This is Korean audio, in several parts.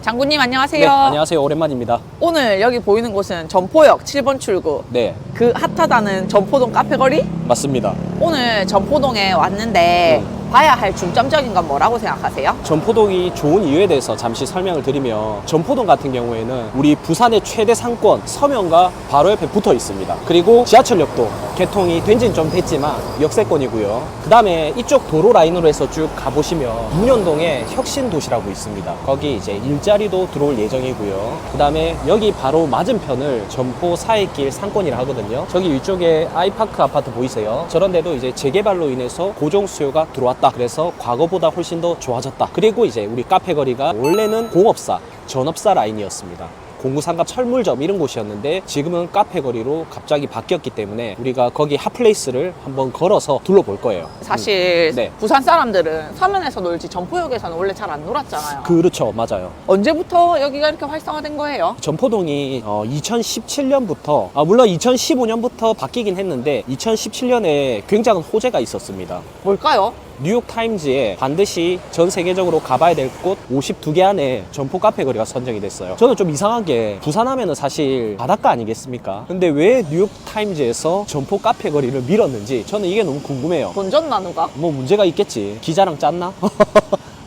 장군님 안녕하세요. 네, 안녕하세요. 오랜만입니다. 오늘 여기 보이는 곳은 점포역 7번 출구. 네, 그 핫하다는 점포동 카페거리? 맞습니다. 오늘 점포동에 왔는데 봐야 할 중점적인 건 뭐라고 생각하세요? 점포동이 좋은 이유에 대해서 잠시 설명을 드리면, 점포동 같은 경우에는 우리 부산의 최대 상권 서면과 바로 옆에 붙어 있습니다. 그리고 지하철역도 개통이 된 지는 좀 됐지만 역세권이고요. 그 다음에 이쪽 도로 라인으로 해서 쭉 가보시면 문현동에 혁신도시라고 있습니다. 거기 이제 일자리도 들어올 예정이고요. 그 다음에 여기 바로 맞은편을 점포 사이길 상권이라 하거든요. 저기 위쪽에 아이파크 아파트 보이세요? 저런 데도 이제 재개발로 인해서 고정 수요가 들어왔다. 그래서 과거보다 훨씬 더 좋아졌다. 그리고 이제 우리 카페 거리가 원래는 공업사, 전업사 라인이었습니다. 공구상갑 철물점 이런 곳이었는데 지금은 카페 거리로 갑자기 바뀌었기 때문에 우리가 거기 핫플레이스를 한번 걸어서 둘러볼 거예요. 사실 네. 부산 사람들은 서면에서 놀지 점포역에서는 원래 잘 안 놀았잖아요. 그렇죠, 맞아요. 언제부터 여기가 이렇게 활성화된 거예요? 점포동이 2017년부터 물론 2015년부터 바뀌긴 했는데 2017년에 굉장한 호재가 있었습니다. 뭘까요? 뉴욕타임즈에 반드시 전 세계적으로 가봐야 될 곳 52개 안에 점포 카페 거리가 선정이 됐어요. 저는 좀 이상하게 부산 하면은 사실 바닷가 아니겠습니까? 근데 왜 뉴욕타임즈에서 점포 카페 거리를 밀었는지 저는 이게 너무 궁금해요. 돈 줬나 누가? 뭐 문제가 있겠지. 기자랑 짰나?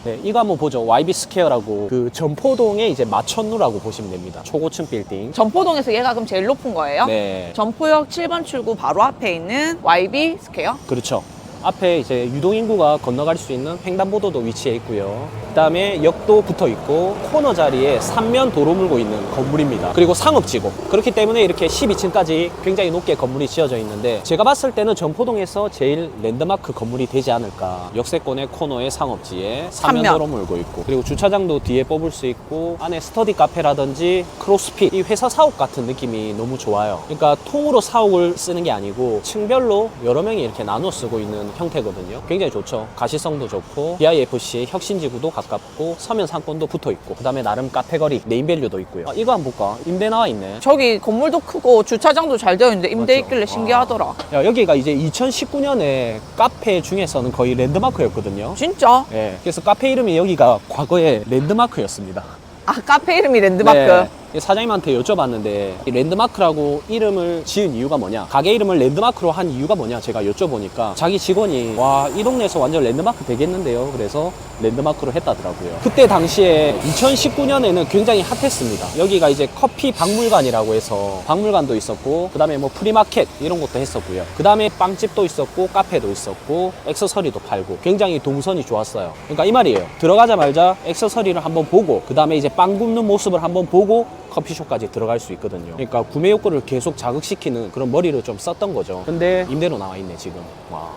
네, 이거 한번 보죠. YB 스퀘어라고 그 점포동의 이제 마천루라고 보시면 됩니다. 초고층 빌딩. 점포동에서 얘가 그럼 제일 높은 거예요? 네, 점포역 7번 출구 바로 앞에 있는 YB 스퀘어? 그렇죠. 앞에 이제 유동인구가 건너갈 수 있는 횡단보도도 위치해 있고요. 그 다음에 역도 붙어 있고 코너 자리에 3면 도로 물고 있는 건물입니다. 그리고 상업지고 그렇기 때문에 이렇게 12층까지 굉장히 높게 건물이 지어져 있는데, 제가 봤을 때는 점포동에서 제일 랜드마크 건물이 되지 않을까. 역세권의 코너의 상업지에 3면 도로 물고 있고, 그리고 주차장도 뒤에 뽑을 수 있고, 안에 스터디 카페라든지 크로스핏, 이 회사 사옥 같은 느낌이 너무 좋아요. 그러니까 통으로 사옥을 쓰는 게 아니고 층별로 여러 명이 이렇게 나눠 쓰고 있는 형태거든요. 굉장히 좋죠. 가시성도 좋고 BIFC 혁신지구도 가깝고 서면 상권도 붙어있고, 그 다음에 나름 카페거리 네임밸류도 있고요. 이거 한번 볼까? 임대 나와 있네. 저기 건물도 크고 주차장도 잘 되어 있는데 임대 맞죠? 있길래 신기하더라. 야, 여기가 이제 2019년에 카페 중에서는 거의 랜드마크였거든요. 진짜? 예, 그래서 카페 이름이 여기가 과거에 랜드마크였습니다. 아 카페 이름이 랜드마크? 네. 사장님한테 여쭤봤는데 이 랜드마크라고 이름을 지은 이유가 뭐냐, 가게 이름을 랜드마크로 한 이유가 뭐냐 제가 여쭤보니까 자기 직원이 와, 이 동네에서 완전 랜드마크 되겠는데요, 그래서 랜드마크로 했다더라고요. 그때 당시에 2019년에는 굉장히 핫했습니다. 여기가 이제 커피 박물관이라고 해서 박물관도 있었고, 그 다음에 뭐 프리마켓 이런 것도 했었고요. 그 다음에 빵집도 있었고 카페도 있었고 액세서리도 팔고 굉장히 동선이 좋았어요. 그러니까 이 말이에요. 들어가자마자 액세서리를 한번 보고 그 다음에 이제 빵 굽는 모습을 한번 보고 커피숍까지 들어갈 수 있거든요. 그러니까 구매 욕구를 계속 자극시키는 그런 머리를 좀 썼던 거죠. 근데 임대로 나와 있네 지금. 와,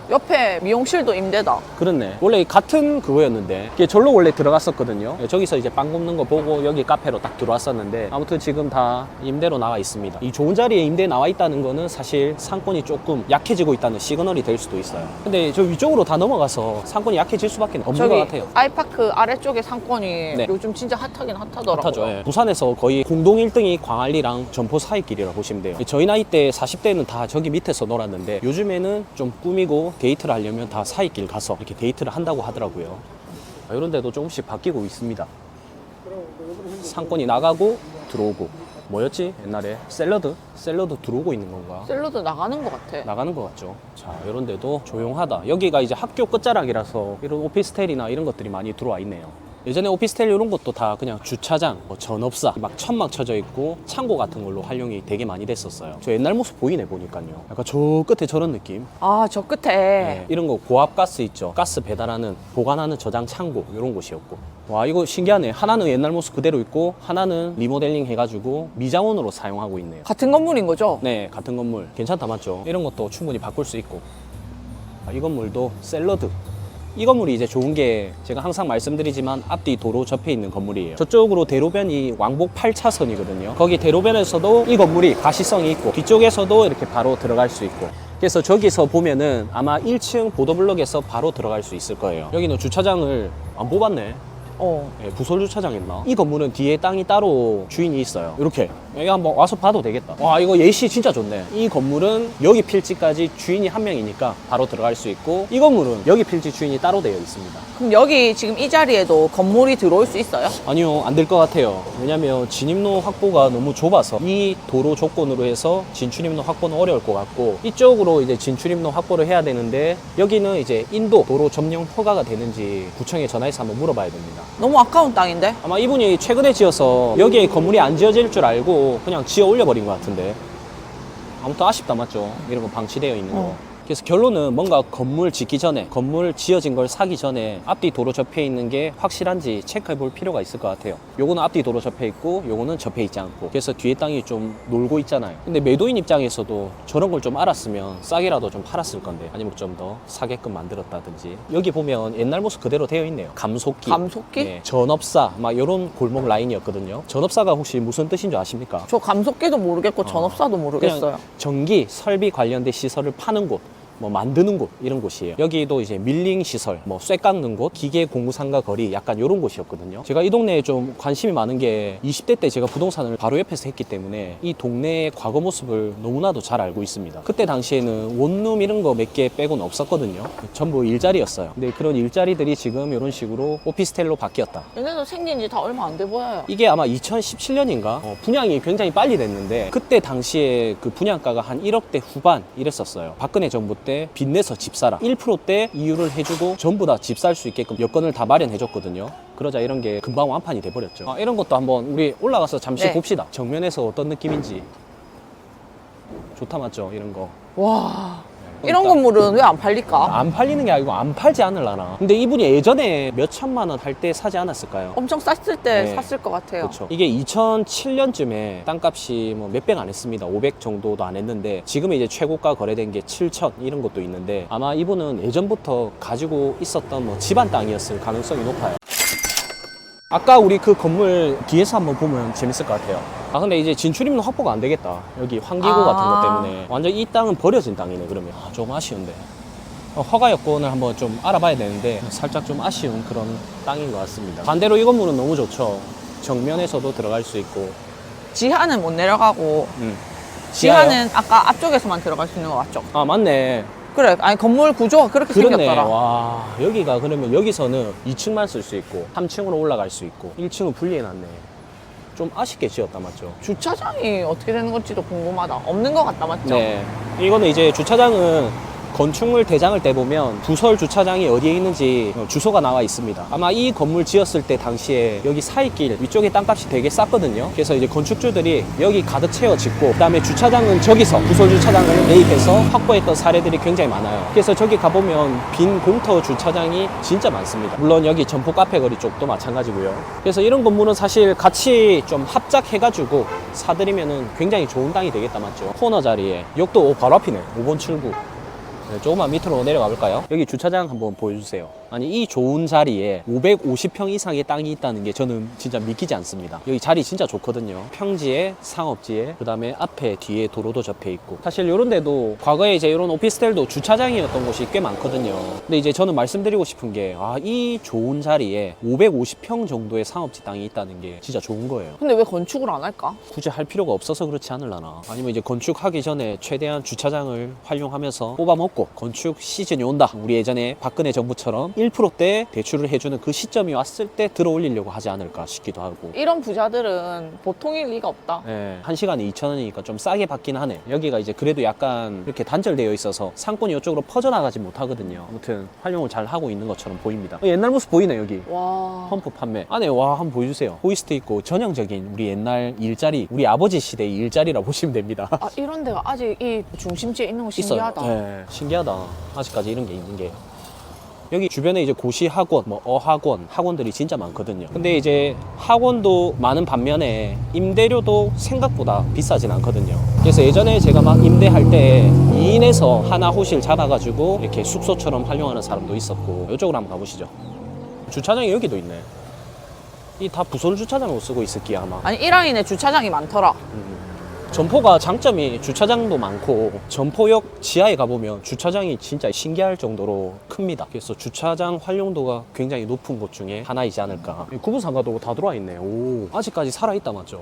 옆에 미용실도 임대다. 그렇네. 원래 같은 그거였는데 이게 절로 원래 들어갔었거든요. 저기서 이제 빵 굽는 거 보고 여기 카페로 딱 들어왔었는데 아무튼 지금 다 임대로 나와 있습니다. 이 좋은 자리에 임대 나와 있다는 거는 사실 상권이 조금 약해지고 있다는 시그널이 될 수도 있어요. 근데 저 위쪽으로 다 넘어가서 상권이 약해질 수밖에 없는 것 저기 같아요. 아이파크 아래쪽에 상권이 네. 요즘 진짜 핫하긴 핫하더라고요. 핫하죠. 예. 부산에서 거의 공동 1등이 광안리랑 점포 사이길이라고 보시면 돼요. 저희 나이 때 40대는 다 저기 밑에서 놀았는데 요즘에는 좀 꾸미고 데이트를 하려면 다 사이길 가서 이렇게 데이트를 한다고 하더라고요. 이런 데도 조금씩 바뀌고 있습니다. 상권이 나가고 들어오고. 뭐였지? 옛날에 샐러드 들어오고 있는 건가? 샐러드 나가는 것 같아. 나가는 것 같죠. 자, 이런 데도 조용하다. 여기가 이제 학교 끝자락이라서 이런 오피스텔이나 이런 것들이 많이 들어와 있네요. 예전에 오피스텔 이런 것도 다 그냥 주차장, 뭐 전업사 막 천막 쳐져 있고 창고 같은 걸로 활용이 되게 많이 됐었어요. 저 옛날 모습 보이네 보니까요. 약간 저 끝에 저런 느낌. 아 저 끝에 네, 이런 거 고압 가스 있죠. 가스 배달하는, 보관하는 저장 창고 이런 곳이었고. 와, 이거 신기하네. 하나는 옛날 모습 그대로 있고 하나는 리모델링 해가지고 미자원으로 사용하고 있네요. 같은 건물인 거죠? 네, 같은 건물. 괜찮다 맞죠? 이런 것도 충분히 바꿀 수 있고. 이 건물도 샐러드. 이 건물이 이제 좋은 게 제가 항상 말씀드리지만 앞뒤 도로 접해 있는 건물이에요. 저쪽으로 대로변이 왕복 8차선이거든요. 거기 대로변에서도 이 건물이 가시성이 있고 뒤쪽에서도 이렇게 바로 들어갈 수 있고, 그래서 저기서 보면은 아마 1층 보도블럭에서 바로 들어갈 수 있을 거예요. 여기는 주차장을 안 뽑았네. 예, 부설 주차장 있나? 이 건물은 뒤에 땅이 따로 주인이 있어요. 이렇게 여기 한번 와서 봐도 되겠다. 와, 이거 예시 진짜 좋네. 이 건물은 여기 필지까지 주인이 한 명이니까 바로 들어갈 수 있고, 이 건물은 여기 필지 주인이 따로 되어 있습니다. 그럼 여기 지금 이 자리에도 건물이 들어올 수 있어요? 아니요, 안 될 것 같아요. 왜냐면 진입로 확보가 너무 좁아서 이 도로 조건으로 해서 진출입로 확보는 어려울 것 같고, 이쪽으로 이제 진출입로 확보를 해야 되는데 여기는 이제 인도 도로 점령 허가가 되는지 구청에 전화해서 한번 물어봐야 됩니다. 너무 아까운 땅인데? 아마 이분이 최근에 지어서 여기에 건물이 안 지어질 줄 알고 그냥 지어 올려버린 것 같은데, 아무튼 아쉽다 맞죠? 이런 거 방치되어 있는 거. 그래서 결론은 뭔가 건물 짓기 전에, 건물 지어진 걸 사기 전에 앞뒤 도로 접해 있는 게 확실한지 체크해 볼 필요가 있을 것 같아요. 요거는 앞뒤 도로 접해 있고 요거는 접해 있지 않고, 그래서 뒤에 땅이 좀 놀고 있잖아요. 근데 매도인 입장에서도 저런 걸 좀 알았으면 싸게라도 좀 팔았을 건데, 아니면 좀 더 사게끔 만들었다든지. 여기 보면 옛날 모습 그대로 되어 있네요. 감속기, 감속기? 네, 전업사 막 이런 골목 라인이었거든요. 전업사가 혹시 무슨 뜻인 줄 아십니까? 저 감속기도 모르겠고 전업사도 모르겠어요. 그냥 전기, 설비 관련된 시설을 파는 곳, 뭐 만드는 곳, 이런 곳이에요. 여기도 이제 밀링 시설, 뭐 쇠 깎는 곳, 기계 공구상가 거리, 약간 이런 곳이었거든요. 제가 이 동네에 좀 관심이 많은 게 20대 때 제가 부동산을 바로 옆에서 했기 때문에 이 동네의 과거 모습을 너무나도 잘 알고 있습니다. 그때 당시에는 원룸 이런 거 몇 개 빼고는 없었거든요. 전부 일자리였어요. 근데 그런 일자리들이 지금 이런 식으로 오피스텔로 바뀌었다. 얘네도 생긴 지 다 얼마 안 돼 보여요. 이게 아마 2017년인가 분양이 굉장히 빨리 됐는데, 그때 당시에 그 분양가가 한 1억대 후반 이랬었어요. 박근혜 정부 때 빚내서 집 사라 1%대 이유를 해주고 전부 다 집 살 수 있게끔 여건을 다 마련해줬거든요. 그러자 이런 게 금방 완판이 돼버렸죠. 이런 것도 한번 우리 올라가서 잠시 네. 봅시다. 정면에서 어떤 느낌인지. 좋다 맞죠? 이런 거. 와, 이런 건물은 왜 안 팔릴까? 안 팔리는 게 아니고 안 팔지 않을라나. 근데 이분이 예전에 몇 천만 원 할 때 사지 않았을까요? 엄청 쌌을 때 네. 샀을 것 같아요. 그렇죠. 이게 2007년쯤에 땅값이 뭐 몇백 안 했습니다. 500 정도도 안 했는데, 지금은 이제 최고가 거래된 게 7천 이런 것도 있는데, 아마 이분은 예전부터 가지고 있었던 뭐 집안 땅이었을 가능성이 높아요. 아까 우리 그 건물 뒤에서 한번 보면 재밌을 것 같아요. 근데 이제 진출입로 확보가 안 되겠다. 여기 환기구 같은 것 때문에 완전 이 땅은 버려진 땅이네. 그러면 좀 아쉬운데, 허가 여건을 한번 좀 알아봐야 되는데 살짝 좀 아쉬운 그런 땅인 것 같습니다. 반대로 이 건물은 너무 좋죠. 정면에서도 들어갈 수 있고. 지하는 못 내려가고 지하요? 지하는 아까 앞쪽에서만 들어갈 수 있는 거 맞죠? 아 맞네. 그래, 아니 건물 구조가 그렇게 그렇네. 생겼더라. 와, 여기가 그러면 여기서는 2층만 쓸 수 있고 3층으로 올라갈 수 있고 1층은 분리해놨네. 좀 아쉽게 지었다 맞죠? 주차장이 어떻게 되는 건지도 궁금하다. 없는 것 같다 맞죠? 네. 이거는 이제 주차장은 건축물 대장을 떼보면 부설 주차장이 어디에 있는지 주소가 나와 있습니다. 아마 이 건물 지었을 때 당시에 여기 사이길 위쪽에 땅값이 되게 쌌거든요. 그래서 이제 건축주들이 여기 가득 채워 짓고, 그 다음에 주차장은 저기서 부설 주차장을 매입해서 확보했던 사례들이 굉장히 많아요. 그래서 저기 가보면 빈 공터 주차장이 진짜 많습니다. 물론 여기 점포 카페 거리 쪽도 마찬가지고요. 그래서 이런 건물은 사실 같이 좀 합작해가지고 사드리면은 굉장히 좋은 땅이 되겠다 맞죠? 코너 자리에 역도 바로 앞이네. 5번 출구. 네, 조금만 밑으로 내려가 볼까요? 여기 주차장 한번 보여주세요. 아니 이 좋은 자리에 550평 이상의 땅이 있다는 게 저는 진짜 믿기지 않습니다. 여기 자리 진짜 좋거든요. 평지에 상업지에 그 다음에 앞에 뒤에 도로도 접해 있고, 사실 이런 데도 과거에 이제 이런 오피스텔도 주차장이었던 곳이 꽤 많거든요. 근데 이제 저는 말씀드리고 싶은 게 이 좋은 자리에 550평 정도의 상업지 땅이 있다는 게 진짜 좋은 거예요. 근데 왜 건축을 안 할까? 굳이 할 필요가 없어서 그렇지 않을라나. 아니면 이제 건축하기 전에 최대한 주차장을 활용하면서 뽑아먹고 건축 시즌이 온다, 우리 예전에 박근혜 정부처럼 1%대 대출을 해주는 그 시점이 왔을 때 들어 올리려고 하지 않을까 싶기도 하고. 이런 부자들은 보통일 리가 없다. 네, 1시간에 2,000원이니까 좀 싸게 받긴 하네. 여기가 이제 그래도 약간 이렇게 단절되어 있어서 상권이 이쪽으로 퍼져나가지 못하거든요. 아무튼 활용을 잘 하고 있는 것처럼 보입니다. 옛날 모습 보이네 여기. 와, 펌프 판매 안에 와 한번 보여주세요. 호이스트 있고 전형적인 우리 옛날 일자리, 우리 아버지 시대의 일자리라 보시면 됩니다. 아, 이런 데가 아직 이 중심지에 있는 거 신기하다. 있어요. 네, 신기하다. 아직까지 이런 게 있는 게. 여기 주변에 이제 고시 학원, 뭐 어학원, 학원들이 진짜 많거든요. 근데 이제 학원도 많은 반면에 임대료도 생각보다 비싸진 않거든요. 그래서 예전에 제가 막 임대할 때 2인에서 하나 호실 잡아가지고 이렇게 숙소처럼 활용하는 사람도 있었고. 이쪽으로 한번 가보시죠. 주차장이 여기도 있네. 이 다 부설 주차장으로 쓰고 있을게요 아마. 아니 이 라인에 주차장이 많더라. 점포가 장점이 주차장도 많고 점포역 지하에 가보면 주차장이 진짜 신기할 정도로 큽니다. 그래서 주차장 활용도가 굉장히 높은 곳 중에 하나이지 않을까. 구분상가도 다 들어와 있네. 오, 아직까지 살아있다 맞죠?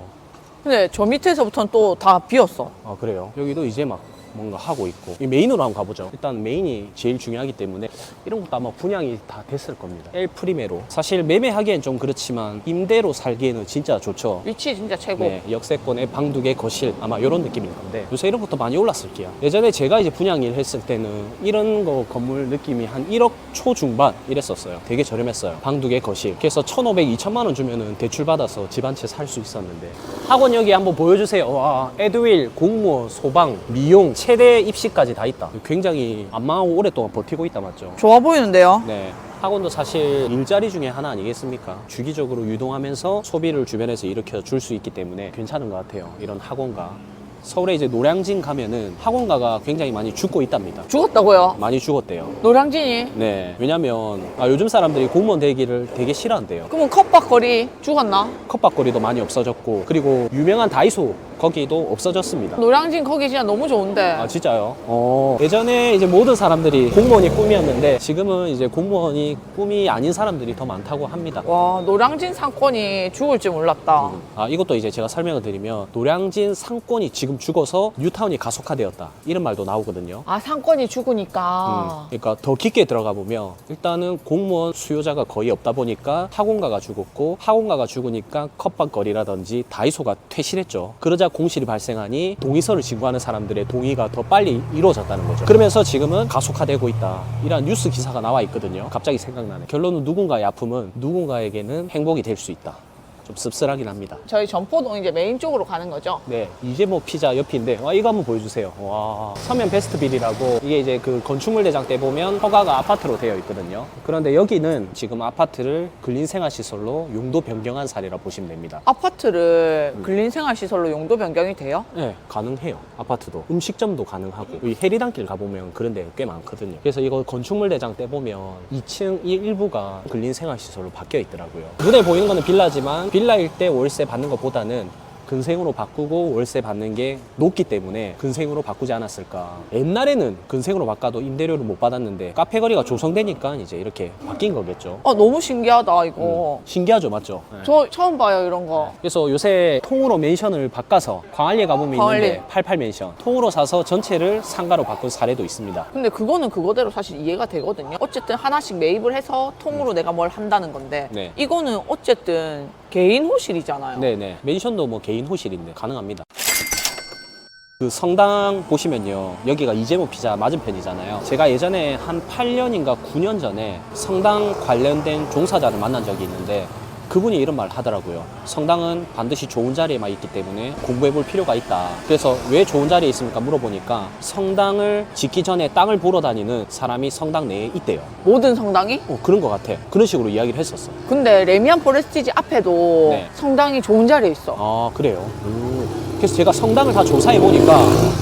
근데 저 밑에서부터는 또 다 비었어. 아 그래요? 여기도 이제 막 뭔가 하고 있고 이 메인으로 한번 가보죠. 일단 메인이 제일 중요하기 때문에 이런 것도 아마 분양이 다 됐을 겁니다. 엘 프리메로 사실 매매하기엔 좀 그렇지만 임대로 살기에는 진짜 좋죠. 위치 진짜 최고. 네, 역세권에 방 2개 거실 아마 이런 느낌일 건데 요새 이런 것도 많이 올랐을 게요. 예전에 제가 이제 분양 일 했을 때는 이런 거 건물 느낌이 한 1억 초중반 이랬었어요. 되게 저렴했어요. 방 2개 거실. 그래서 1,500, 2천만 원 주면은 대출 받아서 집 한 채 살 수 있었는데 학원 여기 한번 보여주세요. 와, 에드윌, 공무원, 소방, 미용, 최대 입시까지 다 있다. 굉장히 안 망하고 오랫동안 버티고 있다 맞죠? 좋아 보이는데요? 네. 학원도 사실 일자리 중에 하나 아니겠습니까? 주기적으로 유동하면서 소비를 주변에서 일으켜 줄 수 있기 때문에 괜찮은 것 같아요. 이런 학원가. 서울에 이제 노량진 가면은 학원가가 굉장히 많이 죽고 있답니다. 죽었다고요? 많이 죽었대요. 노량진이? 네. 왜냐면 요즘 사람들이 공무원 되기를 되게 싫어한대요. 그러면 컵밥거리 죽었나? 컵밥거리도 많이 없어졌고 그리고 유명한 다이소 거기도 없어졌습니다. 노량진 거기 진짜 너무 좋은데. 아 진짜요? 예전에 이제 모든 사람들이 공무원이 꿈이었는데 지금은 이제 공무원이 꿈이 아닌 사람들이 더 많다고 합니다. 와, 노량진 상권이 죽을 줄 몰랐다. 이것도 이제 제가 설명을 드리면 노량진 상권이 지금 죽어서 뉴타운이 가속화되었다 이런 말도 나오거든요. 아, 상권이 죽으니까. 그러니까 더 깊게 들어가 보면 일단은 공무원 수요자가 거의 없다 보니까 학원가가 죽었고 학원가가 죽으니까 컵밥거리라든지 다이소가 퇴실했죠. 그러자 공실이 발생하니 동의서를 신고하는 사람들의 동의가 더 빨리 이루어졌다는 거죠. 그러면서 지금은 가속화되고 있다 이런 뉴스 기사가 나와 있거든요. 갑자기 생각나네. 결론은 누군가의 아픔은 누군가에게는 행복이 될 수 있다. 좀 씁쓸하긴 합니다. 저희 점포동 이제 메인 쪽으로 가는 거죠? 네, 이제 뭐 피자 옆인데 이거 한번 보여주세요. 와, 서면 베스트빌이라고 이게 이제 그 건축물 대장 때 보면 허가가 아파트로 되어 있거든요. 그런데 여기는 지금 아파트를 근린생활시설로 용도 변경한 사례라 보시면 됩니다. 아파트를 근린생활시설로 용도 변경이 돼요? 네, 가능해요. 아파트도 음식점도 가능하고 여기 해리단길 가보면 그런 데 꽤 많거든요. 그래서 이거 건축물 대장 때 보면 2층 일부가 근린생활시설로 바뀌어 있더라고요. 눈에 보이는 거는 빌라지만 빌라일 때 월세 받는 것보다는 근생으로 바꾸고 월세 받는 게 높기 때문에 근생으로 바꾸지 않았을까. 옛날에는 근생으로 바꿔도 임대료를 못 받았는데 카페거리가 조성되니까 이제 이렇게 바뀐 거겠죠. 너무 신기하다 이거. 신기하죠, 맞죠? 네. 저 처음 봐요 이런 거. 그래서 요새 통으로 맨션을 바꿔서 광안리에 가보면 광안리. 있는데 88 맨션 통으로 사서 전체를 상가로 바꾼 사례도 있습니다. 근데 그거는 그거대로 사실 이해가 되거든요. 어쨌든 하나씩 매입을 해서 통으로 내가 뭘 한다는 건데 네. 이거는 어쨌든 개인 호실이잖아요. 네네. 맨션도 뭐 개인 호실인데 가능합니다. 그 성당 보시면요, 여기가 이재모 피자 맞은편이잖아요. 제가 예전에 한 8년인가 9년 전에 성당 관련된 종사자를 만난 적이 있는데 그분이 이런 말 하더라고요. 성당은 반드시 좋은 자리에만 있기 때문에 공부해 볼 필요가 있다. 그래서 왜 좋은 자리에 있습니까? 물어보니까 성당을 짓기 전에 땅을 보러 다니는 사람이 성당 내에 있대요. 모든 성당이? 그런 것 같아. 그런 식으로 이야기를 했었어. 근데 레미안 포레스티지 앞에도 네. 성당이 좋은 자리에 있어. 아, 그래요? 그래서 제가 성당을 다 조사해 보니까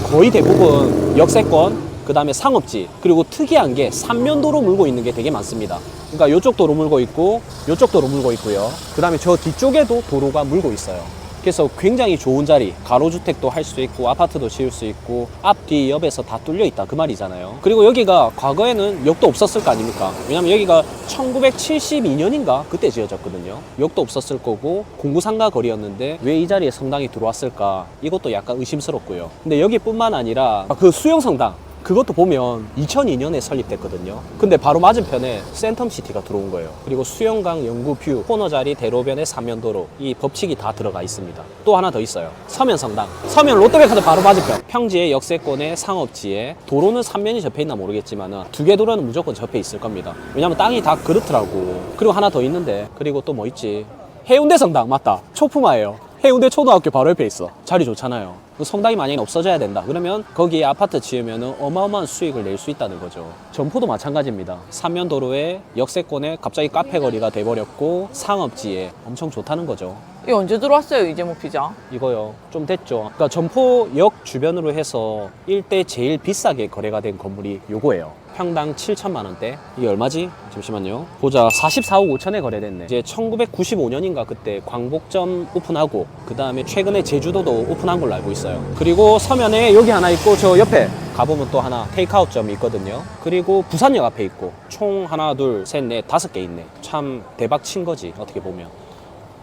거의 대부분 역세권, 그 다음에 상업지, 그리고 특이한 게 삼면도로 물고 있는 게 되게 많습니다. 그러니까 이쪽 도로 물고 있고 이쪽 도로 물고 있고요. 그 다음에 저 뒤쪽에도 도로가 물고 있어요. 그래서 굉장히 좋은 자리, 가로주택도 할 수 있고 아파트도 지을 수 있고 앞뒤 옆에서 다 뚫려 있다 그 말이잖아요. 그리고 여기가 과거에는 역도 없었을 거 아닙니까? 왜냐면 여기가 1972년인가 그때 지어졌거든요. 역도 없었을 거고 공구상가 거리였는데 왜 이 자리에 성당이 들어왔을까? 이것도 약간 의심스럽고요. 근데 여기뿐만 아니라 그 수영성당, 그것도 보면 2002년에 설립됐거든요. 근데 바로 맞은편에 센텀시티가 들어온 거예요. 그리고 수영강, 영구뷰, 코너 자리, 대로변의 삼면도로, 이 법칙이 다 들어가 있습니다. 또 하나 더 있어요. 서면성당. 서면 롯데백화점 바로 맞은편. 평지의 역세권의 상업지에 도로는 3면이 접해 있나 모르겠지만 두 개 도로는 무조건 접해 있을 겁니다. 왜냐면 땅이 다 그렇더라고. 그리고 하나 더 있는데, 그리고 또 뭐 있지? 해운대 성당 맞다. 초품화예요. 해운대 초등학교 바로 옆에 있어. 자리 좋잖아요. 성당이 만약에 없어져야 된다 그러면 거기에 아파트 지으면 어마어마한 수익을 낼 수 있다는 거죠. 점포도 마찬가지입니다. 삼면도로에 역세권에 갑자기 카페거리가 돼버렸고 상업지에 엄청 좋다는 거죠. 이거 언제 들어왔어요 이재모 피자? 이거요, 좀 됐죠. 그러니까 점포역 주변으로 해서 일대 제일 비싸게 거래가 된 건물이 요거예요. 평당 7천만 원대. 이게 얼마지? 잠시만요. 보자. 44억 5천에 거래됐네. 이제 1995년인가 그때 광복점 오픈하고 그 다음에 최근에 제주도도 오픈한 걸로 알고 있어요. 있어요. 그리고 서면에 여기 하나 있고 저 옆에 가보면 또 하나 테이크아웃점이 있거든요. 그리고 부산역 앞에 있고 총 하나 둘 셋 넷 다섯 개 있네. 참 대박 친 거지 어떻게 보면.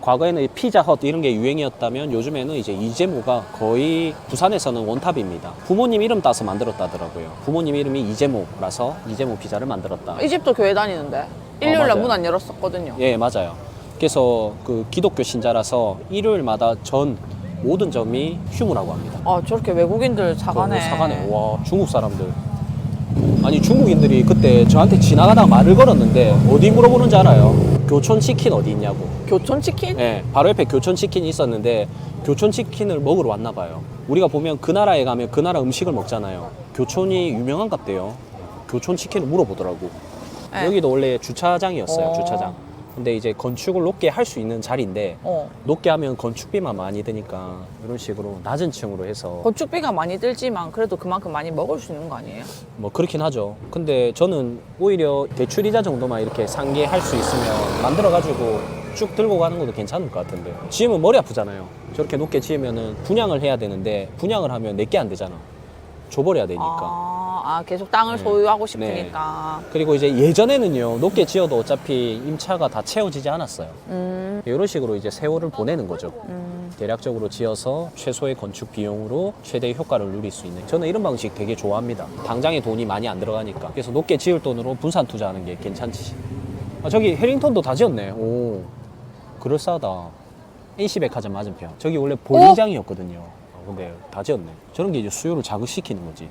과거에는 피자헛 이런 게 유행이었다면 요즘에는 이제 이재모가 거의 부산에서는 원탑입니다. 부모님 이름 따서 만들었다더라고요. 부모님 이름이 이재모라서 이재모 피자를 만들었다. 이 집도 교회 다니는데 일요일날 맞아요. 문 안 열었었거든요. 예, 맞아요. 그래서 그 기독교 신자라서 일요일마다 전 모든 점이 휴무라고 합니다. 아 저렇게 외국인들 사가네. 사가네. 와, 중국 사람들. 아니 중국인들이 그때 저한테 지나가다가 말을 걸었는데 어디 물어보는지 알아요? 교촌 치킨 어디 있냐고. 교촌 치킨? 네, 바로 옆에 교촌 치킨이 있었는데 교촌 치킨을 먹으러 왔나 봐요. 우리가 보면 그 나라에 가면 그 나라 음식을 먹잖아요. 교촌이 유명한 갑대요. 교촌 치킨을 물어보더라고. 네. 여기도 원래 주차장이었어요. 어. 주차장. 근데 이제 건축을 높게 할 수 있는 자리인데 어. 높게 하면 건축비만 많이 드니까 이런 식으로 낮은 층으로 해서 건축비가 많이 들지만 그래도 그만큼 많이 먹을 수 있는 거 아니에요? 뭐 그렇긴 하죠. 근데 저는 오히려 대출이자 정도만 이렇게 상기할 수 있으면 만들어가지고 쭉 들고 가는 것도 괜찮을 것 같은데 지으면 머리 아프잖아요. 저렇게 높게 지으면은 분양을 해야 되는데 분양을 하면 내게 안 되잖아. 줘버려야 되니까. 계속 땅을 네. 소유하고 싶으니까. 그리고 이제 예전에는요 높게 지어도 어차피 임차가 다 채워지지 않았어요. 이런 식으로 이제 세월을 보내는 거죠. 대략적으로 지어서 최소의 건축 비용으로 최대의 효과를 누릴 수 있는. 저는 이런 방식 되게 좋아합니다. 당장에 돈이 많이 안 들어가니까. 그래서 높게 지을 돈으로 분산 투자하는 게 괜찮지. 아, 저기 해링턴도 다 지었네. 오, 그럴싸하다. NC백화점 맞은편. 저기 원래 볼링장이었거든요. 근데 다 지었네. 저런 게 이제 수요를 자극시키는 거지.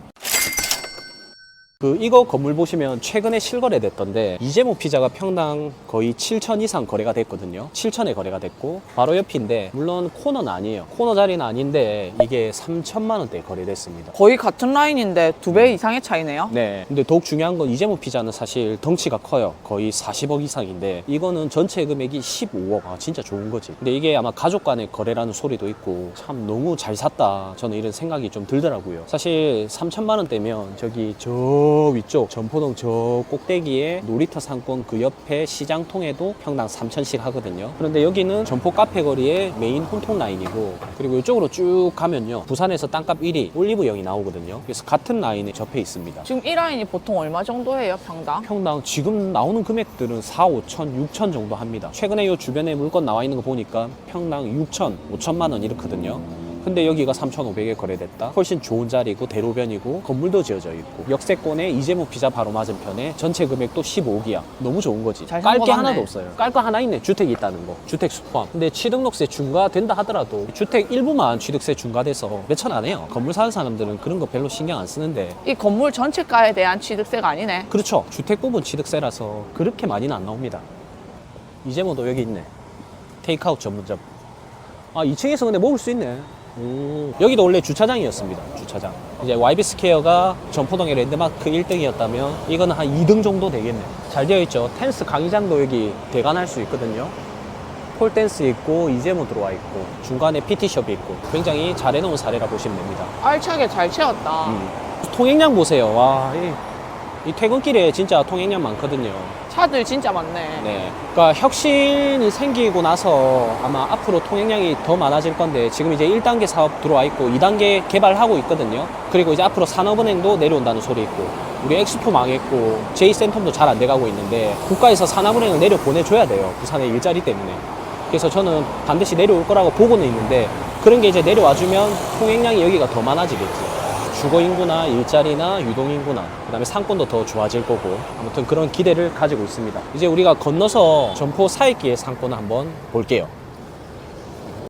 이거 건물 보시면 최근에 실거래 됐던데 이재모 피자가 평당 거의 7천 이상 거래가 됐거든요. 7천에 거래가 됐고 바로 옆인데 물론 코너는 아니에요. 코너 자리는 아닌데 이게 3천만 원대에 거래됐습니다. 거의 같은 라인인데 2배 이상의 차이네요. 네. 근데 더욱 중요한 건 이재모 피자는 사실 덩치가 커요. 거의 40억 이상인데 이거는 전체 금액이 15억. 아, 진짜 좋은 거지. 근데 이게 아마 가족 간의 거래라는 소리도 있고 참 너무 잘 샀다. 저는 이런 생각이 좀 들더라고요. 사실 3천만 원대면 저기 저 위쪽 전포동 저 꼭대기에 놀이터 상권 그 옆에 시장통에도 평당 3천씩 하거든요. 그런데 여기는 전포 카페 거리의 메인 혼통 라인이고 그리고 이쪽으로 쭉 가면요. 부산에서 땅값 1위 올리브영이 나오거든요. 그래서 같은 라인에 접해 있습니다. 지금 이 라인이 보통 얼마 정도 해요, 평당? 평당 지금 나오는 금액들은 4, 5천, 6천 정도 합니다. 최근에 이 주변에 물건 나와 있는 거 보니까 평당 6천, 5천만 원 이렇거든요. 근데 여기가 3,500에 거래됐다. 훨씬 좋은 자리고 대로변이고 건물도 지어져 있고 역세권에 이재모 피자 바로 맞은편에 전체 금액도 15억이야. 너무 좋은 거지. 잘 깔 산 게 거 같네. 하나도 없어요. 깔 거 하나 있네. 주택이 있다는 거. 주택 수포함. 근데 취득록세 중과된다 하더라도 주택 일부만 취득세 중과돼서 몇천 안 해요. 건물 사는 사람들은 그런 거 별로 신경 안 쓰는데 이 건물 전체가에 대한 취득세가 아니네. 그렇죠. 주택 부분 취득세라서 그렇게 많이는 안 나옵니다. 이재모도 여기 있네. 테이크아웃 전문점. 아, 2층에서 근데 먹을 수 있네. 여기도 원래 주차장이었습니다. 주차장. 이제 YB 스퀘어가 전포동의 랜드마크 1등이었다면 이거는 한 2등 정도 되겠네. 잘 되어 있죠. 댄스 강의장도 여기 대관할 수 있거든요. 폴댄스 있고 이재모 들어와 있고 중간에 PT숍이 있고 굉장히 잘 해놓은 사례라 보시면 됩니다. 알차게 잘 채웠다. 통행량 보세요. 와, 이 퇴근길에 진짜 통행량 많거든요. 차들 진짜 많네. 네. 그러니까 혁신이 생기고 나서 아마 앞으로 통행량이 더 많아질 건데 지금 이제 1단계 사업 들어와 있고 2단계 개발하고 있거든요. 그리고 이제 앞으로 산업은행도 내려온다는 소리 있고 우리 엑스포 망했고 J센텀도 잘 안 돼가고 있는데 국가에서 산업은행을 내려 보내줘야 돼요. 부산의 일자리 때문에. 그래서 저는 반드시 내려올 거라고 보고는 있는데 그런 게 이제 내려와주면 통행량이 여기가 더 많아지겠지. 주거 인구나 일자리나 유동 인구나 그다음에 상권도 더 좋아질 거고 아무튼 그런 기대를 가지고 있습니다. 이제 우리가 건너서 점포 사이기의 상권을 한번 볼게요.